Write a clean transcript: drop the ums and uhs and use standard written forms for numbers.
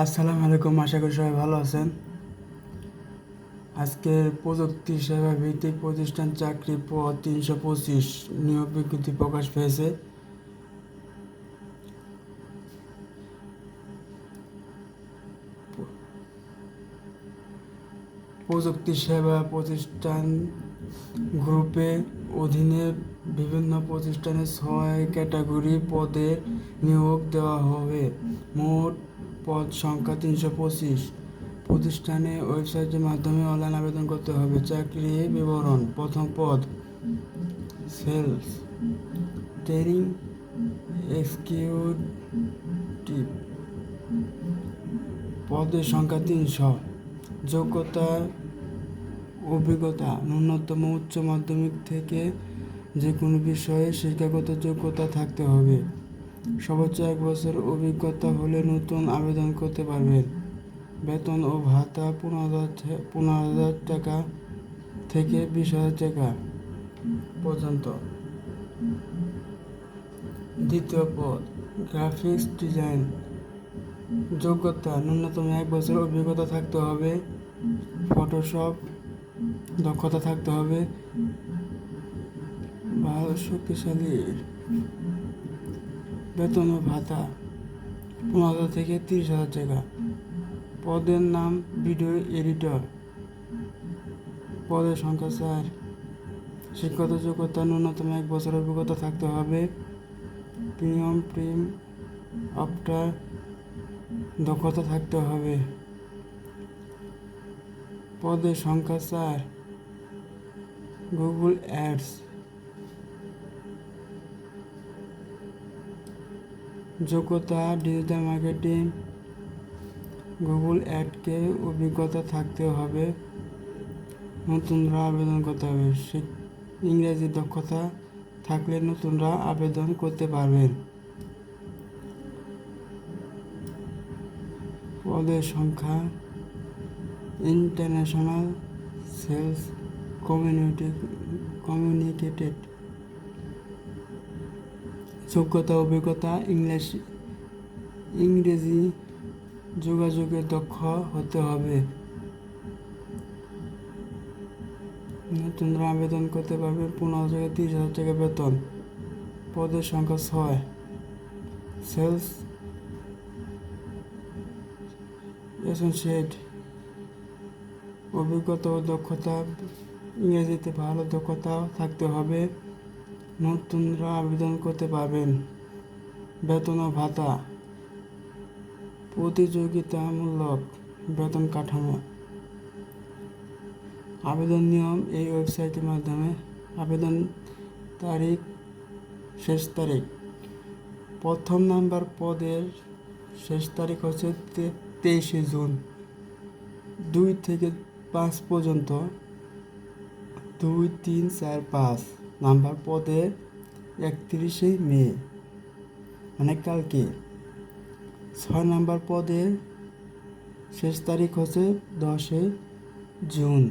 আসসালামু আলাইকুম, আশা করি সবাই ভালো আছেন। আজকে প্রযুক্তি সেবা ভিত্তিক প্রতিষ্ঠান চাকরি পদ 325 নিয়োগ বিজ্ঞপ্তি প্রকাশ পেয়েছে। প্রযুক্তি সেবা প্রতিষ্ঠান গ্রুপের অধীনে বিভিন্ন প্রতিষ্ঠানে 6 ক্যাটাগরি পদে নিয়োগ দেওয়া হবে। মোট পদ সংখ্যা 325। প্রতিষ্ঠানে ওয়েবসাইটের মাধ্যমে অনলাইন আবেদন করতে হবে। চাকরি বিবরণ: প্রথম পদ সেলস ট্রেনিং এক্সিকিউটিভ, পদের সংখ্যা 300। যোগ্যতা: অভিজ্ঞতা ন্যূনতম উচ্চ মাধ্যমিক থেকে যে কোনো বিষয়ে শিক্ষাগত যোগ্যতা থাকতে হবে। সর্বোচ্চ 1 বছর অভিজ্ঞতা হলে নতুন আবেদন করতে পারবেন। বেতন ও ভাতা 15,000 টাকা থেকে 20,000 টাকা পর্যন্ত। দ্বিতীয় পদ গ্রাফিক্স ডিজাইন, যোগ্যতা ন্যূনতম 1 বছর অভিজ্ঞতা থাকতে হবে। ফটোশপ দক্ষতা থাকতে হবে। ভালো শক্তিশালী। বেতন ও ভাতা 15,000 থেকে 30,000 টাকা। পদের নাম ভিডিও এডিটর, পদের সংখ্যা 4। শিক্ষাগত যোগ্যতা ন্যূনতম 1 বছর অভিজ্ঞতা থাকতে হবে। প্রিন্ট আফটার দক্ষতা থাকতে হবে। পদের সংখ্যা 4। গুগল অ্যাডস, যোগ্যতা ডিজিটাল মার্কেটিং, গুগল অ্যাডকে অভিজ্ঞতা থাকতে হবে। নতুনরা আবেদন করতে হবে। ইংরেজি দক্ষতা থাকলে নতুনরা আবেদন করতে পারবেন। পদের সংখ্যা ইন্টারন্যাশনাল সেলস কমিউনিকেটেড, যোগ্যতা অভিজ্ঞতা ইংরেজি যোগাযোগে দক্ষ হতে হবে। নতুনরা আবেদন করতে পারবে। 15,000 থেকে 30,000 টাকা বেতন। পদের সংখ্যা 6। সেলস অ্যাসোসিয়েট, অভিজ্ঞতা ও দক্ষতা ইংরেজিতে ভালো দক্ষতা থাকতে হবে। নতুনরা আবেদন করতে পারবেন। বেতন ও ভাতা প্রতিযোগিতামূলক বেতন কাঠামো। আবেদন নিয়ম এই ওয়েবসাইটের মাধ্যমে। আবেদন তারিখ, শেষ তারিখ: প্রথম নাম্বার পদের শেষ তারিখ হচ্ছে 23শে জুন। 2 থেকে 5 পর্যন্ত 2, 3, 4, 5 নাম্বার পদের 31শে মে, মানে কালকে। 6 নাম্বার পদের শেষ তারিখ হচ্ছে 10শে জুন।